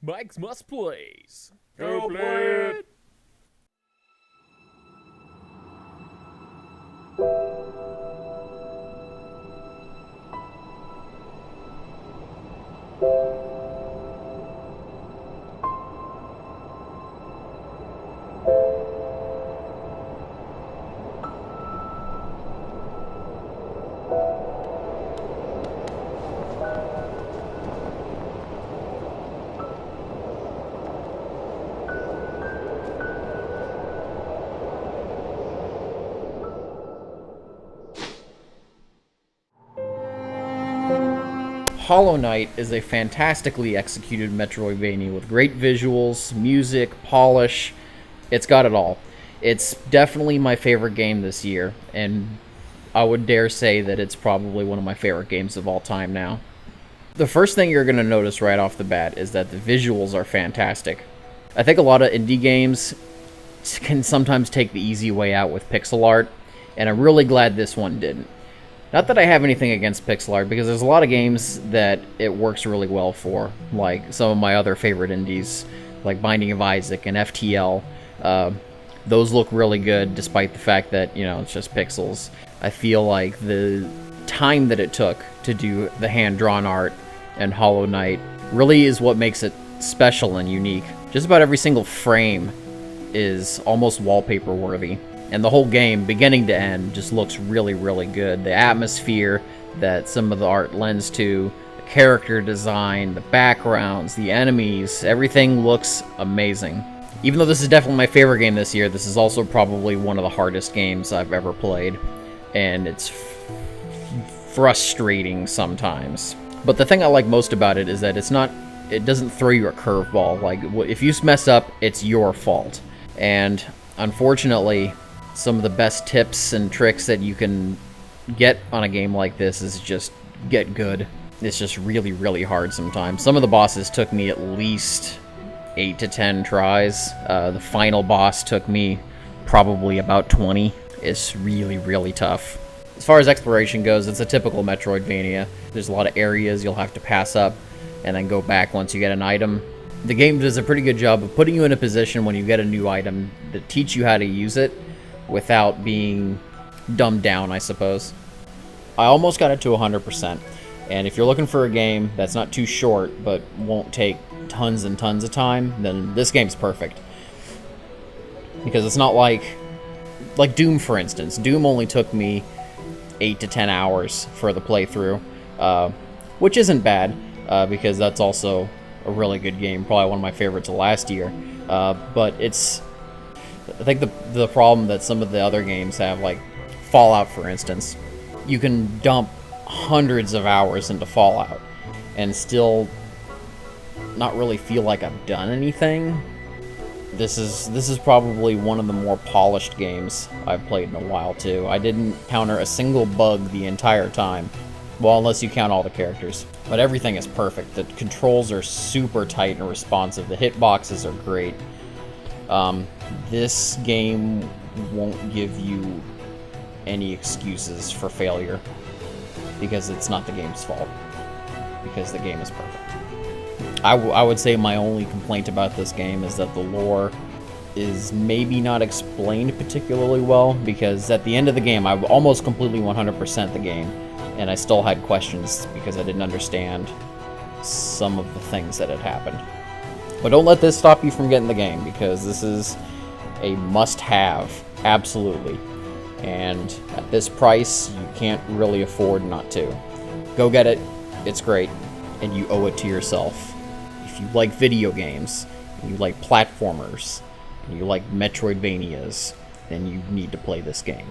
Mike's Must Plays. Go play it. Hollow Knight is a fantastically executed Metroidvania with great visuals, music, polish. It's got it all. It's definitely my favorite game this year, and I would dare say that it's probably one of my favorite games of all time now. The first thing you're going to notice right off the bat is that the visuals are fantastic. I think a lot of indie games can sometimes take the easy way out with pixel art, and I'm really glad this one didn't. Not that I have anything against pixel art, because there's a lot of games that it works really well for, like some of my other favorite indies, like Binding of Isaac and FTL. Those look really good, despite the fact that, you know, it's just pixels. I feel like the time that it took to do the hand-drawn art and Hollow Knight really is what makes it special and unique. Just about every single frame is almost wallpaper-worthy. And the whole game, beginning to end, just looks really, really good. The atmosphere that some of the art lends to, the character design, the backgrounds, the enemies, everything looks amazing. Even though this is definitely my favorite game this year, this is also probably one of the hardest games I've ever played. And it's frustrating sometimes. But the thing I like most about it is that it doesn't throw you a curveball. Like, if you mess up, it's your fault. And unfortunately, some of the best tips and tricks that you can get on a game like this is just get good. It's just really, really hard sometimes. Some of the bosses took me at least 8 to 10 tries. The final boss took me probably about 20. It's really, really tough. As far as exploration goes, it's a typical Metroidvania. There's a lot of areas you'll have to pass up and then go back once you get an item. The game does a pretty good job of putting you in a position when you get a new item to teach you how to use it without being dumbed down, I suppose. I almost got it to 100%, and if you're looking for a game that's not too short but won't take tons and tons of time, then this game's perfect. Because it's not like Doom, for instance. Doom only took me 8 to 10 hours for the playthrough, which isn't bad, because that's also a really good game, probably one of my favorites of last year. But I think the problem that some of the other games have, like Fallout, for instance, you can dump hundreds of hours into Fallout and still not really feel like I've done anything. This is probably one of the more polished games I've played in a while, too. I didn't encounter a single bug the entire time. Well, unless you count all the characters. But everything is perfect. The controls are super tight and responsive. The hitboxes are great. This game won't give you any excuses for failure, because it's not the game's fault, because the game is perfect. I would say my only complaint about this game is that the lore is maybe not explained particularly well, because at the end of the game, I almost completely 100% the game, and I still had questions because I didn't understand some of the things that had happened. But don't let this stop you from getting the game, because this is a must-have, absolutely. And at this price, you can't really afford not to. Go get it, it's great, and you owe it to yourself. If you like video games, and you like platformers, and you like Metroidvanias, then you need to play this game.